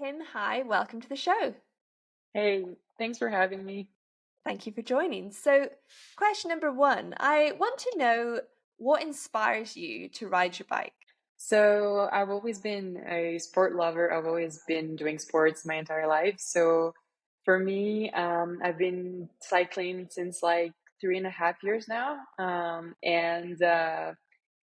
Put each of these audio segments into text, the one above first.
Kim, hi, welcome to the show. Hey, thanks for having me. Thank you for joining. So, question number one, I want to know what inspires you to ride your bike? So, I've always been a sport lover. I've always been doing sports my entire life. So, for me, I've been cycling since like 3.5 years now. And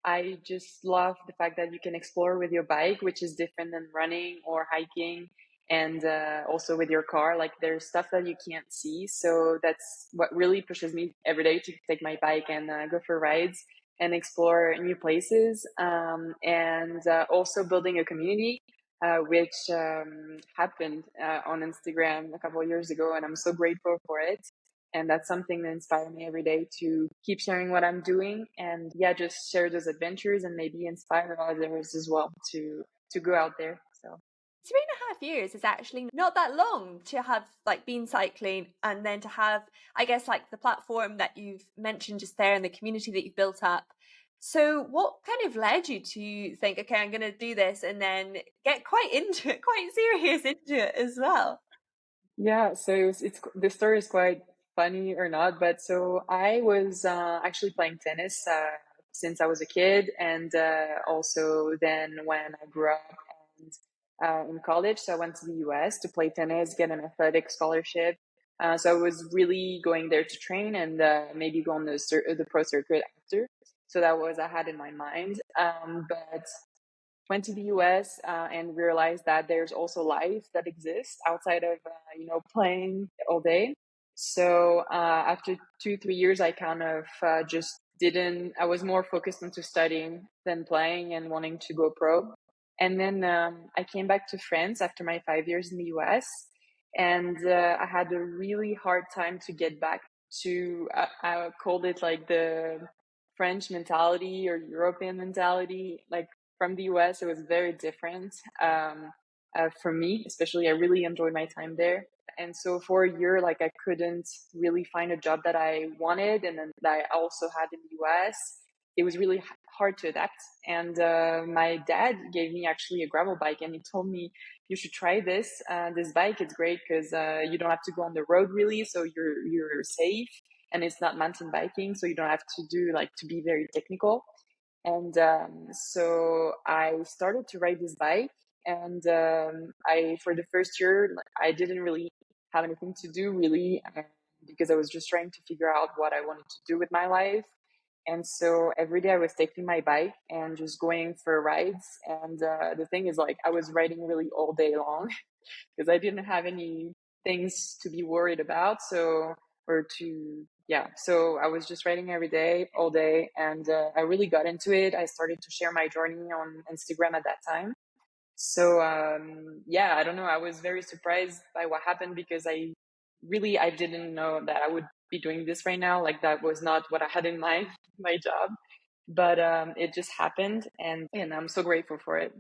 I just love the fact that you can explore with your bike, which is different than running or hiking. And also with your car, like there's stuff that you can't see. So that's what really pushes me every day to take my bike and go for rides and explore new places. And also building a community, which happened on Instagram a couple of years ago. And I'm so grateful for it. And that's something that inspires me every day to keep sharing what I'm doing and yeah, just share those adventures and maybe inspire others as well to go out there. So 3.5 years is actually not that long to have like been cycling and then to have, I guess, like the platform that you've mentioned just there and the community that you've built up. So, what kind of led you to think, okay, I'm going to do this and then get quite into it, quite serious into it as well? yeah, so it's the story is quite funny or not, but so I was actually playing tennis since I was a kid, and also then when I grew up and in college, so I went to the US to play tennis, get an athletic scholarship. So I was really going there to train and maybe go on the pro circuit after. So that was I had in my mind, but went to the US and realized that there's also life that exists outside of playing all day. So after 2 3 years, I kind of just didn't. I was more focused into studying than playing and wanting to go pro. And then I came back to France after my 5 years in the US, and I had a really hard time to get back to. I called it like the French mentality or European mentality, like from the US. It was very different for me, especially. I really enjoyed my time there. And so for a year, like I couldn't really find a job that I wanted and then that I also had in the US. It was really hard to adapt. And my dad gave me actually a gravel bike and he told me, you should try this. This bike, it's great because you don't have to go on the road really. So you're safe and it's not mountain biking. So you don't have to do like to be very technical. And so I started to ride this bike, and I for the first year I didn't really have anything to do really because I was just trying to figure out what I wanted to do with my life. And so every day I was taking my bike and just going for rides. And the thing is, like, I was riding really all day long because I didn't have any things to be worried about. So, or to, yeah. So I was just writing every day, all day. And I really got into it. I started to share my journey on Instagram at that time. So, yeah, I don't know. I was very surprised by what happened because I didn't know that I would be doing this right now. Like that was not what I had in mind, my job, but it just happened. And I'm so grateful for it.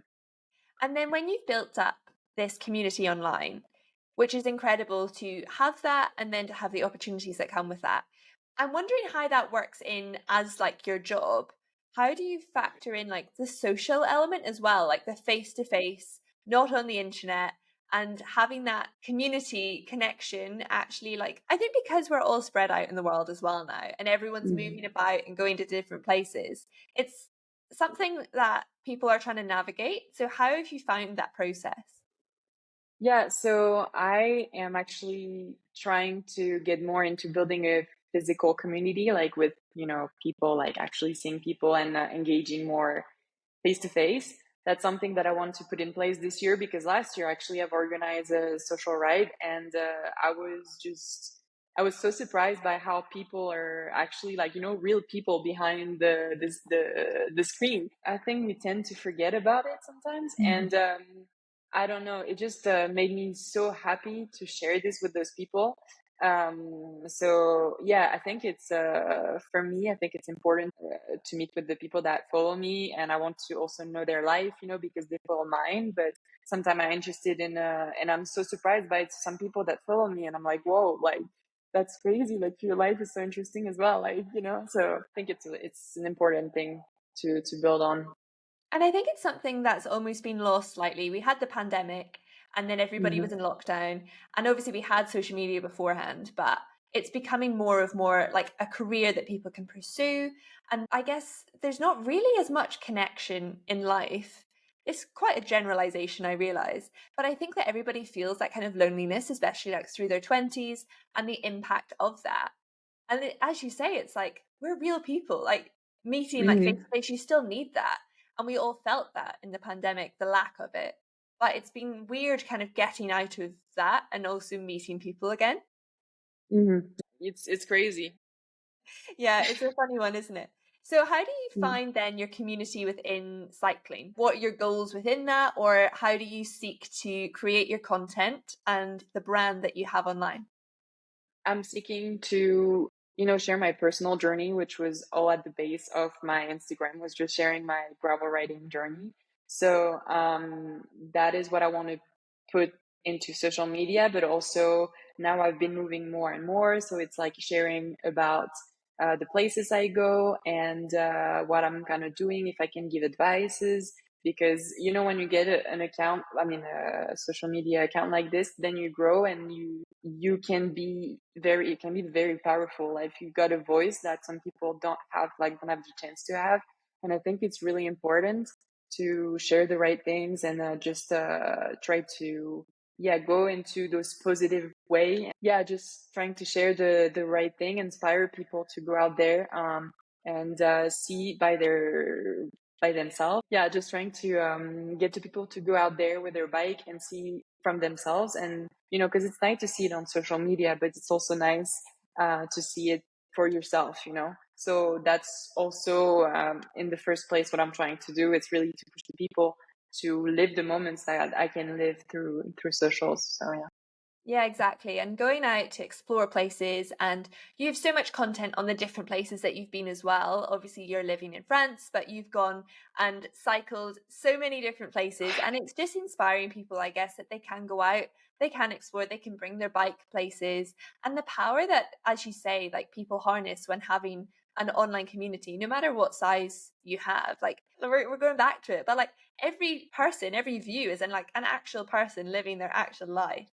And then when you've built up this community online, which is incredible to have that and then to have the opportunities that come with that. I'm wondering how that works in as like your job. How do you factor in like the social element as well, like the face to face, not on the internet, and having that community connection actually like I think because we're all spread out in the world as well now and everyone's moving Mhm. about and going to different places. It's something that people are trying to navigate. So how have you found that process? Yeah, so I am actually trying to get more into building a physical community, like with, people, like actually seeing people and engaging more face to face. That's something that I want to put in place this year because last year actually I've organized a social ride and I was so surprised by how people are actually like, real people behind the screen. I think we tend to forget about it sometimes. And I don't know, it just made me so happy to share this with those people. So yeah, I think it's for me, I think it's important to meet with the people that follow me, and I want to also know their life, because they follow mine. But sometimes I'm interested in and I'm so surprised by some people that follow me, and I'm like, whoa, like that's crazy, like your life is so interesting as well, like, so I think it's an important thing to build on. And I think it's something that's almost been lost slightly. We had the pandemic and then everybody was Hmm. in lockdown. And obviously we had social media beforehand, but it's becoming more like a career that people can pursue. And I guess there's not really as much connection in life. It's quite a generalization, I realize, but I think that everybody feels that kind of loneliness, especially like through their 20s, and the impact of that. And as you say, it's like we're real people, like meeting like face Hmm. to face, you still need that. And we all felt that in the pandemic, the lack of it. But it's been weird kind of getting out of that and also meeting people again. Hmm. It's crazy. Yeah, it's a funny one, isn't it? So, how do you find then your community within cycling? What are your goals within that, or how do you seek to create your content and the brand that you have online? I'm seeking to, share my personal journey, which was all at the base of my Instagram, was just sharing my gravel riding journey. So that is what I want to put into social media, but also now I've been moving more and more. So it's like sharing about the places I go and what I'm kind of doing, if I can give advices. Because when you get an account, I mean a social media account like this, then you grow and you can be very, it can be very powerful if you got a voice that some people don't have the chance to have. And I think it's really important to share the right things and just try to go into those positive way. Yeah, just trying to share the right thing, inspire people to go out there and see by themselves. Yeah, just trying to get to people to go out there with their bike and see from themselves. And because it's nice to see it on social media, but it's also nice to see it for yourself. So that's also in the first place what I'm trying to do. It's really to push the people to live the moments that I can live through socials. So yeah. Yeah, exactly. And going out to explore places, and you have so much content on the different places that you've been as well. Obviously, you're living in France, but you've gone and cycled so many different places. And it's just inspiring people, I guess, that they can go out, they can explore, they can bring their bike places. And the power that, as you say, like people harness when having an online community, no matter what size you have. Like, we're going back to it, but like every person, every view is in like an actual person living their actual life.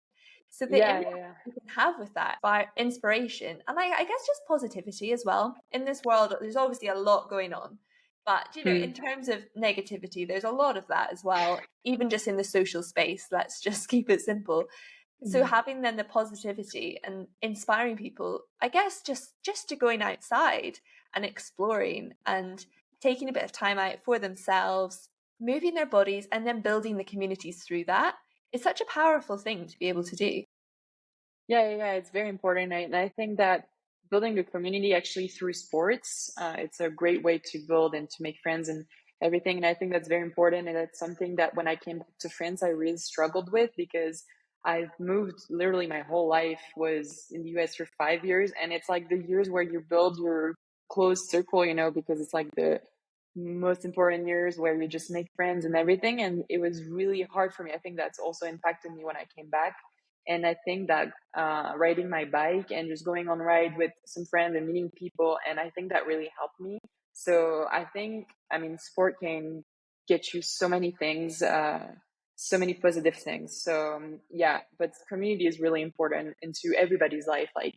So the Yeah, impact yeah, you can have with that by inspiration, and I guess just positivity as well. In this world, there's obviously a lot going on, but yeah. in terms of negativity, there's a lot of that as well. Even just in the social space, let's just keep it simple. So Hmm. having then the positivity and inspiring people, I guess just to going outside and exploring and taking a bit of time out for themselves, moving their bodies, and then building the communities through that is such a powerful thing to be able to do. Yeah. It's very important. And I think that building a community actually through sports, it's a great way to build and to make friends and everything. And I think that's very important. And that's something that when I came back to France, I really struggled with because I've moved literally my whole life was in the US for 5 years. And it's like the years where you build your close circle, because it's like the most important years where you just make friends and everything. And it was really hard for me. I think that's also impacted me when I came back. And I think that riding my bike and just going on ride with some friends and meeting people, and I think that really helped me. So I think, I mean, sport can get you so many things, so many positive things. So yeah, but community is really important into everybody's life. Like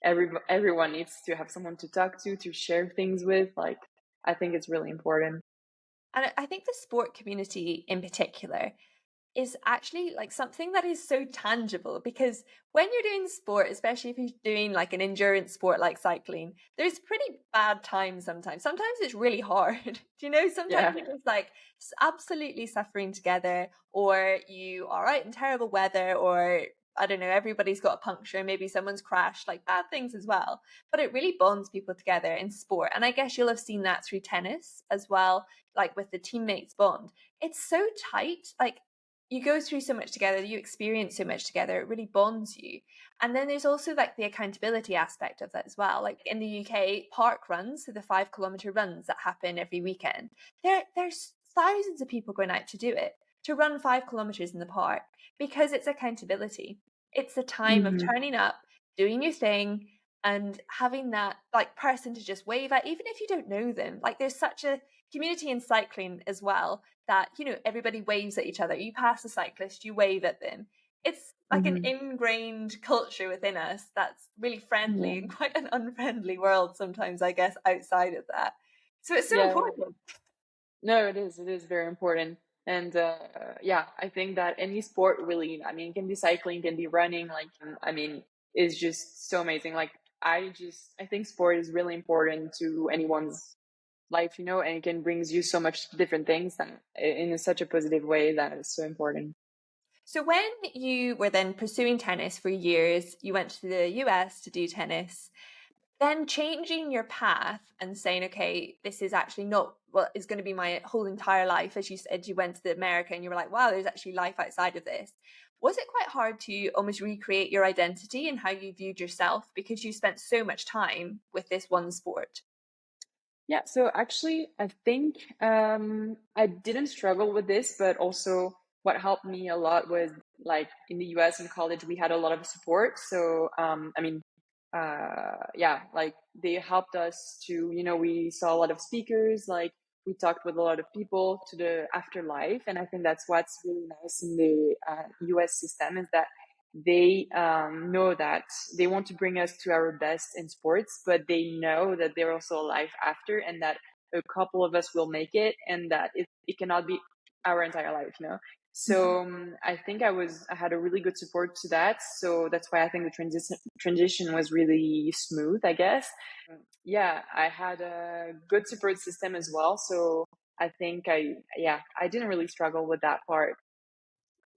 everyone needs to have someone to talk to share things with. Like I think it's really important. And I think the sport community in particular is actually like something that is so tangible, because when you're doing sport, especially if you're doing like an endurance sport like cycling, there's pretty bad times sometimes. Sometimes it's really hard. Do you know? Sometimes Yeah. you're just like absolutely suffering together, or you are out in terrible weather, or I don't know, everybody's got a puncture, maybe someone's crashed, like bad things as well. But it really bonds people together in sport. And I guess you'll have seen that through tennis as well, like with the teammates bond. It's so tight. Like you go through so much together, you experience so much together, it really bonds you. And then there's also like the accountability aspect of that as well. Like in the UK, park runs, so the 5 kilometer runs that happen every weekend, there's thousands of people going out to do it, to run 5 kilometers in the park, because it's accountability. It's the time of Hmm. turning up, doing your thing, and having that like person to just wave at, even if you don't know them. Like there's such a community in cycling as well, that, everybody waves at each other. You pass a cyclist, you wave at them. It's like an Hmm. ingrained culture within us that's really friendly Yeah. and quite an unfriendly world sometimes, I guess, outside of that. So it's so Yeah. important. No, it is. It is very important. And yeah, I think that any sport really, I mean, it can be cycling, can be running, like, I mean, is just so amazing. Like, I think sport is really important to anyone's life, and it can brings you so much different things that in such a positive way that is so important. So when you were then pursuing tennis for years, you went to the US to do tennis, then changing your path and saying, okay, this is actually not what is going to be my whole entire life. As you said, you went to America and you were like, wow, there's actually life outside of this. Was it quite hard to almost recreate your identity and how you viewed yourself because you spent so much time with this one sport? Yeah, so actually, I think I didn't struggle with this, but also what helped me a lot was like in the US in college, we had a lot of support. So, I mean, yeah, like they helped us to, we saw a lot of speakers, like we talked with a lot of people to the afterlife. And I think that's what's really nice in the US system is that they know that they want to bring us to our best in sports, but they know that there's also a life after and that a couple of us will make it and that it cannot be our entire life. So I think I had a really good support to that. So that's why I think the transition was really smooth, I guess. Yeah, I had a good support system as well. So I think I didn't really struggle with that part.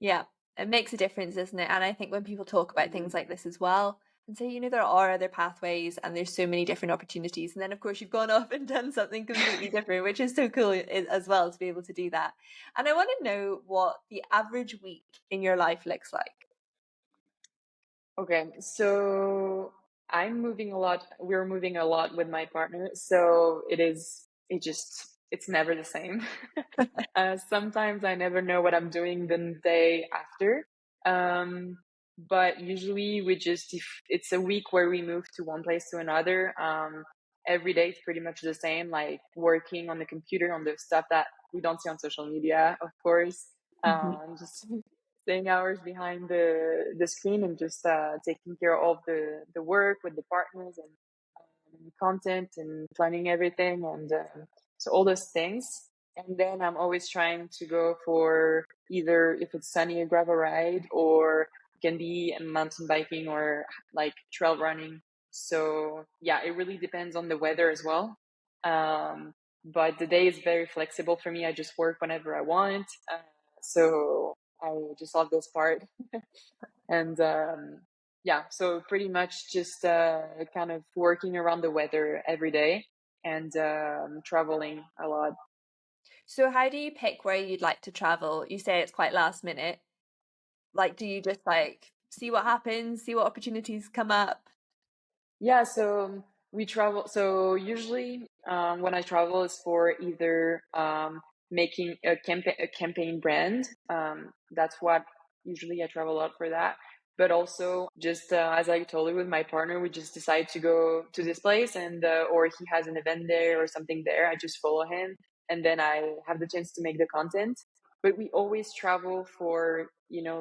Yeah, it makes a difference, doesn't it? And I think when people talk about things like this as well, and say, there are other pathways and there's so many different opportunities. And then, of course, you've gone off and done something completely different, which is so cool as well to be able to do that. And I want to know what the average week in your life looks like. Okay, so I'm moving a lot. We're moving a lot with my partner, so it's never the same. Sometimes I never know what I'm doing the day after. Um, but usually if it's a week where we move to one place to another, every day it's pretty much the same, like working on the computer on the stuff that we don't see on social media, of course. Mhm. Just staying hours behind the screen and just taking care of the work with the partners and content and planning everything and so all those things. And then I'm always trying to go for either if it's sunny a gravel ride or it can be mountain biking or like trail running. So yeah, it really depends on the weather as well. Um, but the day is very flexible for me. I just work whenever I want. So I just love this part. And yeah, so pretty much just kind of working around the weather every day and traveling a lot. So, how do you pick where you'd like to travel? You say it's quite last minute. Like, do you just like see what happens, see what opportunities come up? Yeah, so we travel. So usually, when I travel, is for either making a campaign brand. That's what usually I travel a lot for that. But also, just as I told you with my partner, we just decide to go to this place, and or he has an event there or something there. I just follow him, and then I have the chance to make the content. But we always travel for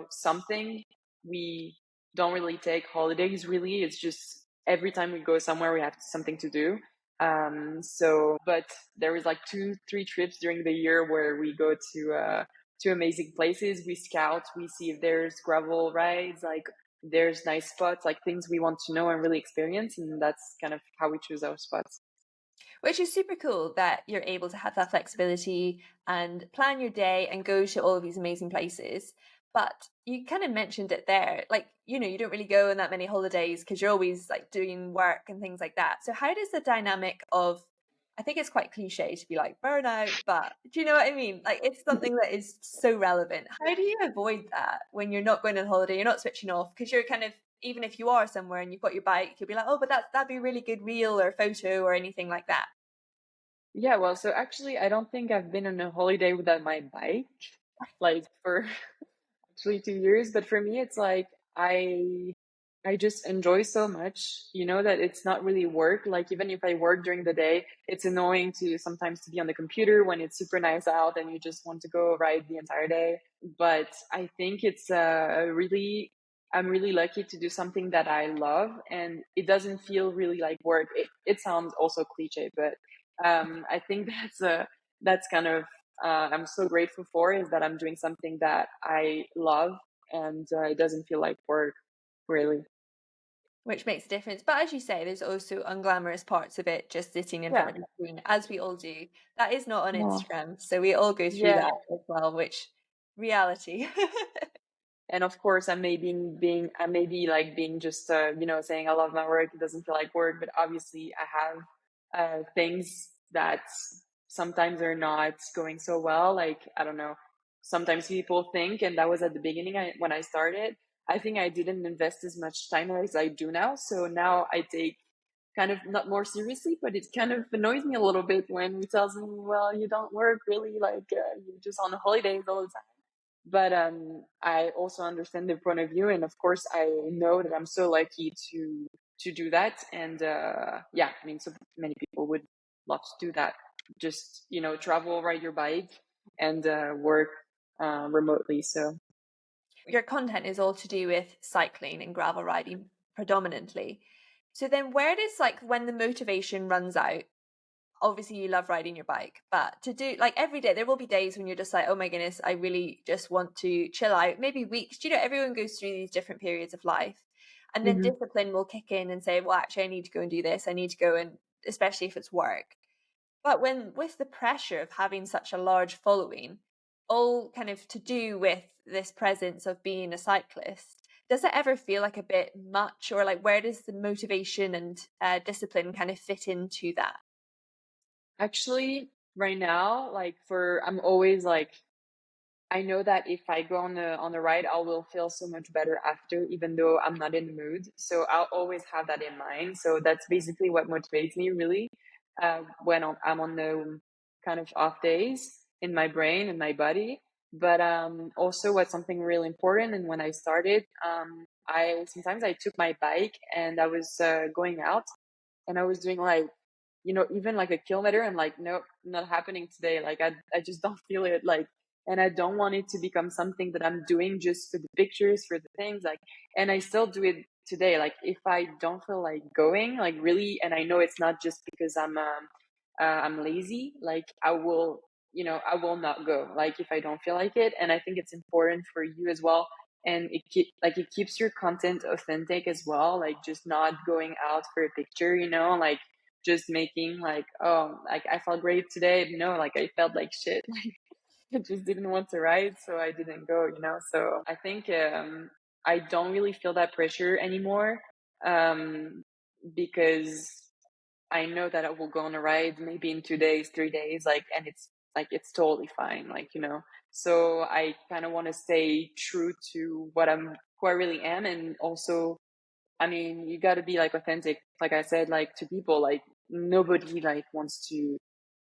something. We don't really take holidays. Really, it's just every time we go somewhere we have something to do. But there is like 2 3 trips during the year where we go to amazing places. We scout, we see if there's gravel rides, like there's nice spots, like things we want to know and really experience, and that's kind of how we choose our spots. Which is super cool that you're able to have that flexibility and plan your day and go to all of these amazing places. But you kind of mentioned it there, like, you don't really go on that many holidays because you're always like doing work and things like that. So, how does the dynamic of, I think it's quite cliche to be like burnout, but do you know what I mean? Like, it's something that is so relevant. How do you avoid that when you're not going on holiday, you're not switching off because you're kind of, even if you are somewhere and you've got your bike, you'll be like, oh, but that'd be a really good reel or photo or anything like that. Yeah, well, so actually I don't think I've been on a holiday without my bike, like for actually 2 years. But for me it's like I just enjoy so much, that it's not really work. Like even if I work during the day, it's annoying to sometimes to be on the computer when it's super nice out and you just want to go ride the entire day. But I think it's I'm really lucky to do something that I love and it doesn't feel really like work. It sounds also cliche, but I think that's kind of I'm so grateful for is that I'm doing something that I love and it doesn't feel like work really. which makes a difference. But as you say, there's also unglamorous parts of it, just sitting in front Yeah. of the screen, as we all do. That is not on No. Instagram, so we all go through Yeah. that as well, which reality. And of course, I may be like being just, saying I love my work. It doesn't feel like work, but obviously I have, things that sometimes are not going so well. Like, I don't know, sometimes people think, and that was at the beginning when I started, I think I didn't invest as much time as I do now. So now I take kind of not more seriously, but it kind of annoys me a little bit when he tells me, well, you don't work really, like you're just on holidays all the time. But I also understand their point of view, and of course, I know that I'm so lucky to do that. And yeah, I mean, so many people would love to do that. Just travel, ride your bike, and work remotely. So Your content is all to do with cycling and gravel riding predominantly. So then where does like when the motivation runs out, obviously you love riding your bike, but to do like every day, there will be days when you're just like, oh my goodness, I really just want to chill out, maybe weeks. Do you know, everyone goes through these different periods of life. And then hmm discipline will kick in and say, well, actually, I need to go and do this. I need to go and, especially if it's work. But when with the pressure of having such a large following, all kind of to do with this presence of being a cyclist, does it ever feel like a bit much, or like where does the motivation and discipline kind of fit into that? actually, right now, like I'm always like I know that if I go on the ride, I will feel so much better after, even though I'm not in the mood. So I'll always have that in mind. So that's basically what motivates me really when I'm on the kind of off days in my brain and my body. But also, what's something really important, and when I started, I sometimes I took my bike and I was going out and I was doing like even like a kilometer. I'm like, nope, not happening today. Like I just don't feel it. Like, and I don't want it to become something that I'm doing just for the pictures, for the things. Like, and I still do it today. Like, if I don't feel like going, like really, and I know it's not just because I'm lazy. Like, I will not go. Like, if I don't feel like it, and I think it's important for you as well. And it keeps your content authentic as well. Like, just not going out for a picture. Like just making like, oh, like I felt great today. No, like I felt like shit. Like I just didn't want to ride, so I didn't go. So I think I don't really feel that pressure anymore um, because I know that I will go on a ride maybe in 2 days, 3 days, and it's totally fine, So I kind of want to stay true to who I really am, and also I mean, you got to be like authentic, like I said, like to people. Like nobody like wants to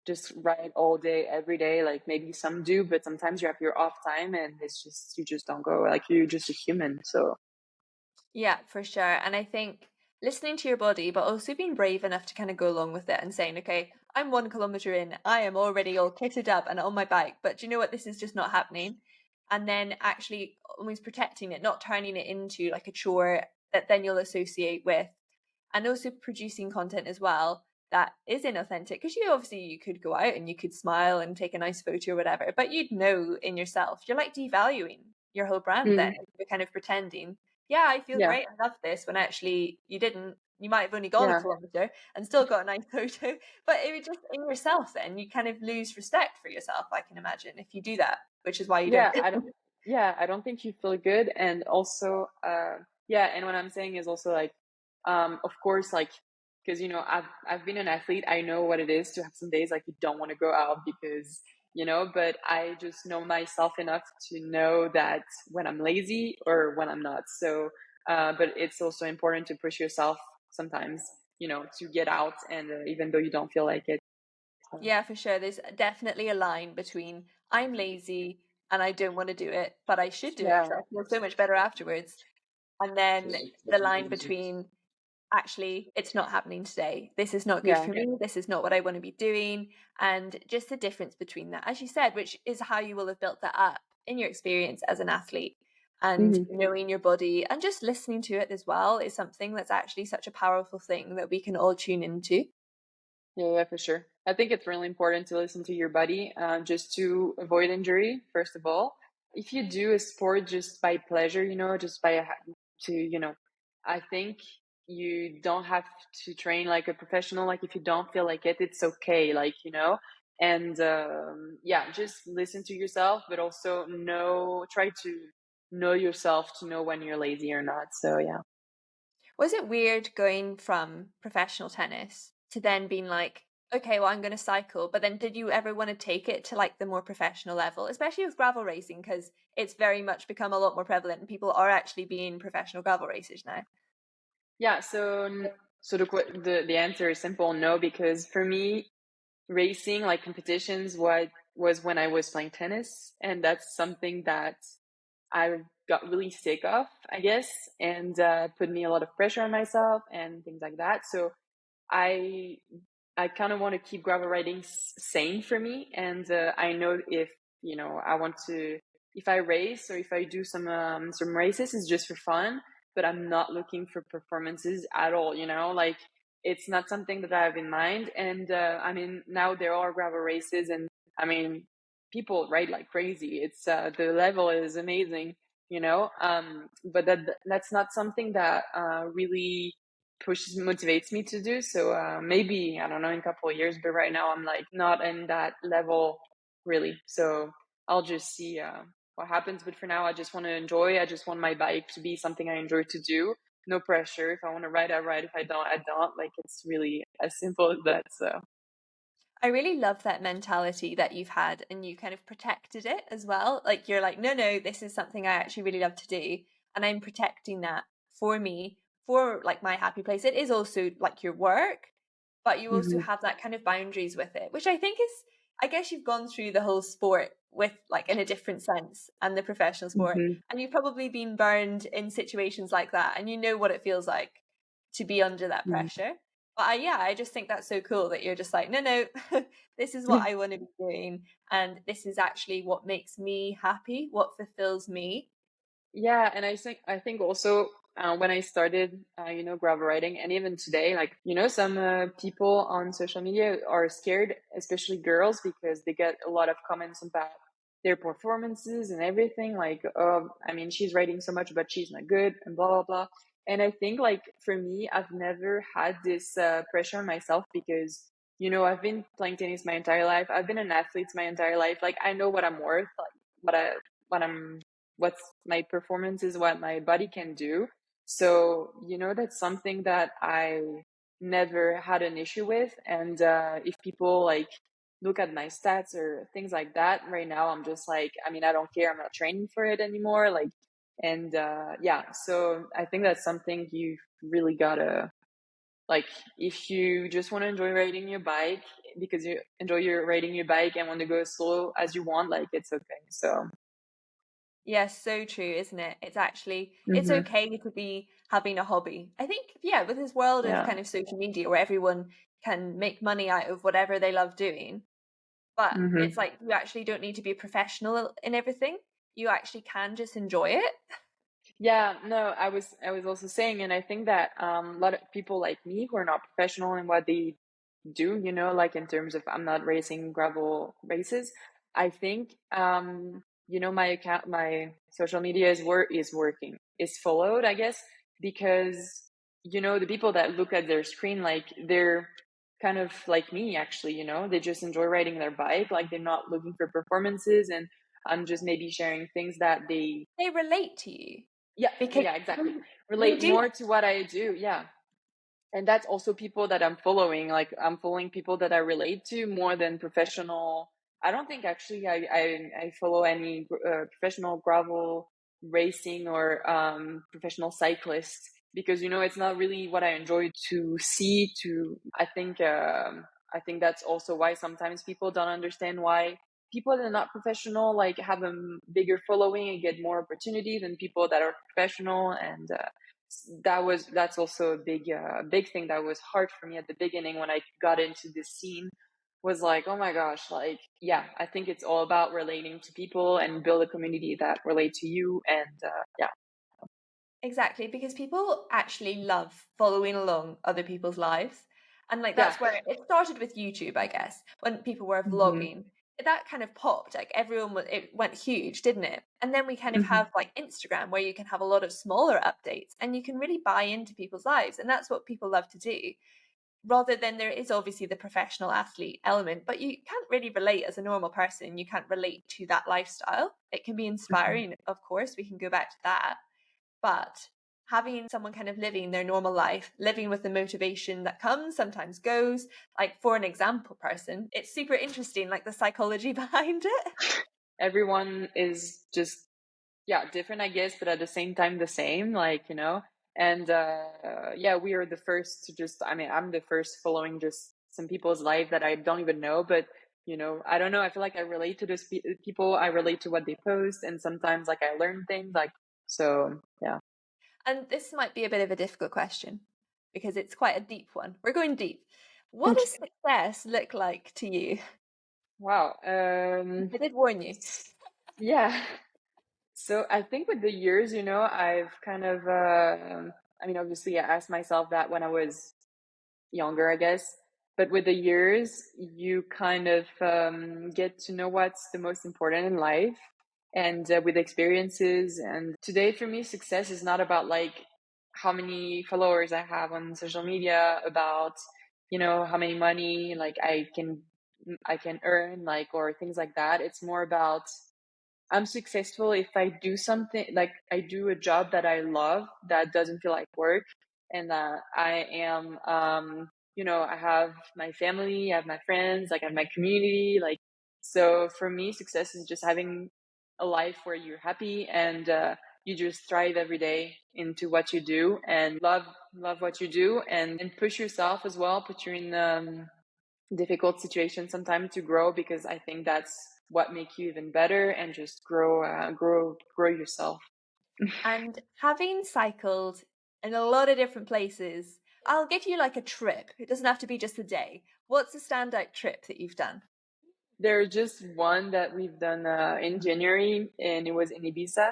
just write all day, every day. Like maybe some do, but sometimes you have your off time, and it's just you just don't go. Like you're just a human. So Yeah, for sure. And I think listening to your body, but also being brave enough to kind of go along with it and saying, okay, I'm 1 kilometer in, I am already all kitted up and on my bike, but do you know what? This is just not happening. And then actually almost protecting it, not turning it into like a chore that then you'll associate with, and also producing content as well that is inauthentic, because you could go out and you could smile and take a nice photo or whatever, but you'd know in yourself you're like devaluing your whole brand then. mm, You're kind of pretending, yeah, I feel yeah, great, I love this, when actually you didn't. You might have only gone a yeah, kilometer and still got a nice photo, but it was just in yourself. Then you kind of lose respect for yourself, I can imagine, if you do that, which is why you don't. yeah. I don't think you feel good, and also, yeah. And what I'm saying is also like, of course, like because I've been an athlete. I know what it is to have some days like you don't want to go out because but I just know myself enough to know that when I'm lazy or when I'm not. So, but it's also important to push yourself sometimes, to get out, and even though you don't feel like it. So, Yeah, for sure. There's definitely a line between I'm lazy and I don't want to do it, but I should do it yeah, because I feel so much better afterwards. and then the line between actually it's not happening today, this is not good Yeah. for me, this is not what I want to be doing, and just the difference between that, as you said, which is how you will have built that up in your experience as an athlete, and Hmm. knowing your body and just listening to it as well is something that's actually such a powerful thing that we can all tune into. Yeah, yeah, for sure. I think it's really important to listen to your body, just to avoid injury, first of all. If you do a sport just by pleasure, just by I think you don't have to train like a professional. Like if you don't feel like it, it's okay. And yeah, just listen to yourself, but also try to know yourself to know when you're lazy or not. So yeah. Was it weird going from professional tennis to then being like, okay, well, I'm going to cycle? But then did you ever want to take it to like the more professional level, especially with gravel racing? Because it's very much become a lot more prevalent and people are actually being professional gravel racers now. Yeah, so the answer is simple, no, because for me, racing like competitions what was when I was playing tennis, and that's something that I got really sick of, I guess, and put me a lot of pressure on myself and things like that. So I I kind of want to keep gravel riding sane for me, and I know if I want to, if I race or if I do some races, it's just for fun, but I'm not looking for performances at all. Like it's not something that I have in mind. And I mean, now there are gravel races, and I mean, people ride like crazy. It's the level is amazing. But that's not something that really pushes motivates me to do. So maybe I don't know in a couple of years, but right now I'm like not in that level really. So I'll just see what happens. But for now, I just want to enjoy. I just want my bike to be something I enjoy to do. No pressure. If I want to ride, I ride. If I don't, I don't. Like it's really as simple as that. So I really love that mentality that you've had and you kind of protected it as well. Like you're like, no, no, this is something I actually really love to do. And I'm protecting that for me, for like my happy place. It is also like your work, but you also hmm have that kind of boundaries with it, which I think is, I guess you've gone through the whole sport with like in a different sense and the professional sport. hmm And you've probably been burned in situations like that. And you know what it feels like to be under that pressure. But yeah, I just think that's so cool that you're just like, no, no, this is what I want to be doing. And this is actually what makes me happy, what fulfills me. Yeah, and I think also when I started, gravel riding, and even today, like some people on social media are scared, especially girls, because they get a lot of comments about their performances and everything. Like, I mean, she's riding so much, but she's not good, and blah blah blah. And I think, like for me, I've never had this pressure on myself because I've been playing tennis my entire life. I've been an athlete my entire life. Like, I know what I'm worth, like what I'm what's my performance is what my body can do. So, that's something that I never had an issue with. And if people like look at my stats or things like that, right now I'm just like, I mean, I don't care. I'm not training for it anymore. Like, and yeah, so I think that's something you've really gotta like, if you just want to enjoy riding your bike because you enjoy your riding your bike and want to go as slow as you want, like it's okay. So, Yes, so true, isn't it? It's actually, it's hmm okay to be having a hobby. I think, yeah, with this world of yeah. kind of social media where everyone can make money out of whatever they love doing, but it's hmm like you actually don't need to be a professional in everything. You actually can just enjoy it. Yeah, no, I was also saying, and I think that a lot of people like me who are not professional in what they do, like in terms of I'm not racing gravel races. I think my account, my social media is working, is followed, I guess, because the people that look at their screen, like they're kind of like me actually, they just enjoy riding their bike, like they're not looking for performances, and I'm just maybe sharing things that they They relate to you yeah, because yeah, exactly. they Relate do. more to what I do. Yeah. And that's also people that I'm following. Like I'm following people that I relate to more than professional. I don't think actually I follow any professional gravel racing or professional cyclists because it's not really what I enjoy to see. I think that's also why sometimes people don't understand why people that are not professional like have a bigger following and get more opportunity than people that are professional. And that's also a big thing that was hard for me at the beginning when I got into this scene, was like, oh my gosh, like, yeah, I think it's all about relating to people and build a community that relate to you. And yeah. Exactly, because people actually love following along other people's lives. And like Yeah. that's where it started with YouTube, I guess, when people were Hmm. vlogging. That kind of popped, like everyone was, it went huge, didn't it? And then we kind of Hmm. have like Instagram where you can have a lot of smaller updates and you can really buy into people's lives. And that's what people love to do. Rather than there is obviously the professional athlete element, but you can't really relate as a normal person. You can't relate to that lifestyle. It can be Hmm. inspiring, of course, we can go back to that, but having someone kind of living their normal life, living with the motivation that comes, sometimes goes, like for an example person, it's super interesting, like the psychology behind it. Everyone is just, yeah, different, I guess, but at the same time the same, like, and yeah, we are the first to just, I mean, I'm the first following just some people's life that I don't even know, but I don't know, I feel like I relate to those people, I relate to what they post, and sometimes like I learn things, like, so yeah. And this might be a bit of a difficult question because it's quite a deep one. We're going deep. What does Okay. success look like to you? Wow. I did warn you. Yeah. So I think with the years, I've kind of, I mean, obviously I asked myself that when I was younger, I guess. But with the years, you kind of get to know what's the most important in life, and with experiences. And today, for me, success is not about like how many followers I have on social media, about how many money like I can earn, like, or things like that. It's more about, I'm successful if I do something, like I do a job that I love, that doesn't feel like work, and that I am, I have my family, I have my friends, like I have my community, like. So for me, success is just having a life where you're happy, and you just thrive every day into what you do, and love what you do, and push yourself as well, put you in difficult situation sometimes to grow, because I think that's what makes you even better, and just grow yourself. And having cycled in a lot of different places, I'll give you like a trip. It doesn't have to be just a day. What's a standout trip that you've done? There's just one that we've done in January, and it was in Ibiza.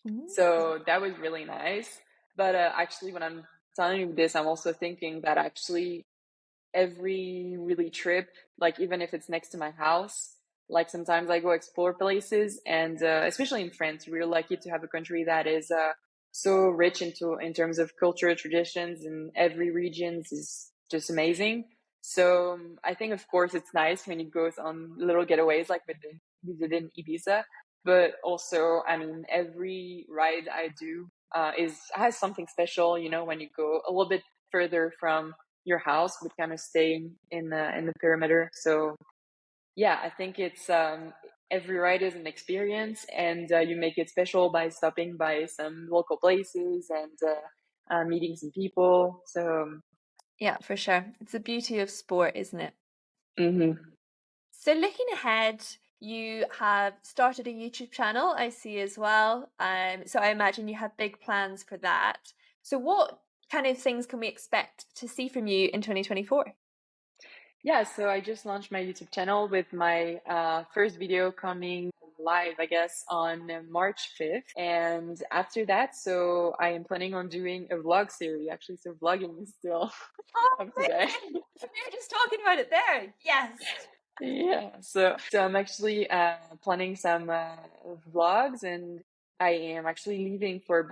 Ooh. So that was really nice. But actually, when I'm telling you this, I'm also thinking that actually every really trip, like even if it's next to my house, like sometimes I go explore places, and especially in France, we're lucky to have a country that is so rich in terms of cultural traditions, and every region is just amazing. So I think, of course, it's nice when you go on little getaways like we did in Ibiza, but also, I mean, every ride I do is has something special. When you go a little bit further from your house, but kind of staying in the perimeter. So yeah, I think it's every ride is an experience, and you make it special by stopping by some local places, and meeting some people. So Yeah, for sure. It's the beauty of sport, isn't it? mhm. So, looking ahead, you have started a YouTube channel, I see as well. So, I imagine you have big plans for that. So, what kind of things can we expect to see from you in 2024? Yeah, so I just launched my YouTube channel with my first video coming live, I guess, on March 5th. And after that, so I am planning on doing a vlog series, actually. So vlogging is still Oh, up today. amazing! We were just talking about it there. Yes. Yeah, so I'm actually planning some vlogs, and I am actually leaving for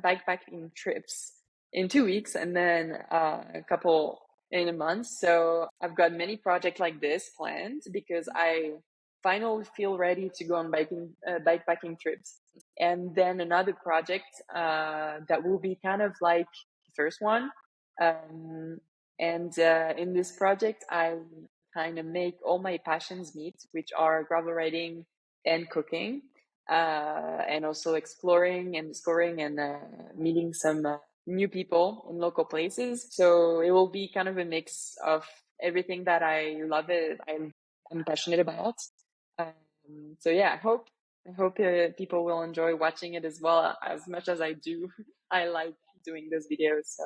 bikepacking trips in 2 weeks, and then a couple in a month. So I've got many projects like this planned, because I finally feel ready to go on bikepacking trips. And then another project that will be kind of like the first one. Um, and in this project, I kind of make all my passions meet, which are gravel riding and cooking, and also exploring and discovering, and meeting some new people in local places. So it will be kind of a mix of everything that I love, I'm passionate about. So yeah, I hope people will enjoy watching it as well as much as I do. I like doing those videos. So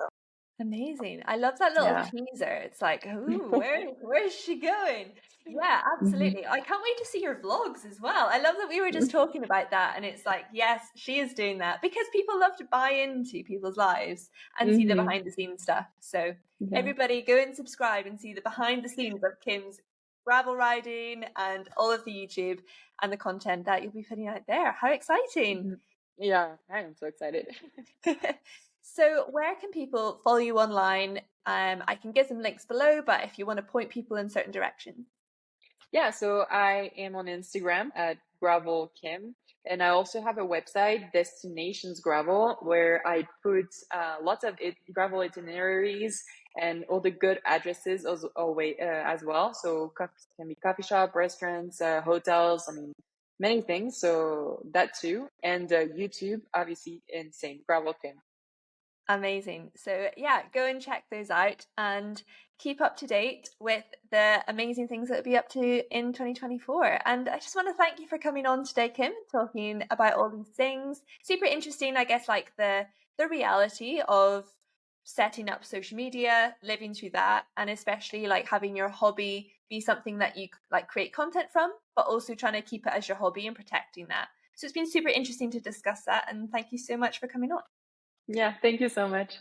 Amazing. I love that little yeah. teaser. It's like, ooh, where is she going? Yeah, Mhm. absolutely. I can't wait to see your vlogs as well. I love that we were just talking about that and it's like, yes, she is doing that because people love to buy into people's lives and see the Mhm. behind the scenes stuff. So Yeah. everybody go and subscribe and see the behind the scenes of Kim's gravel riding and all of the YouTube and the content that you'll be putting out there. How exciting. Mhm. Yeah, I am so excited. So, where can people follow you online? I can give some links below, but if you want to point people in certain directions. Yeah, so I am on Instagram at Gravel Kim, and I also have a website, Destinations Gravel, where I put lots of gravel itineraries and all the good addresses as well. So can be coffee shop, restaurants, hotels. I mean, many things. So that too, and YouTube, obviously, and same Gravel Kim. Amazing. So, yeah, go and check those out and keep up to date with the amazing things that will be up to in 2024. And I just want to thank you for coming on today, Kim, talking about all these things. Super interesting, I guess, like the reality of setting up social media, living through that, and especially like having your hobby be something that you like create content from, but also trying to keep it as your hobby and protecting that. So it's been super interesting to discuss that. And thank you so much for coming on. Yeah, thank you so much.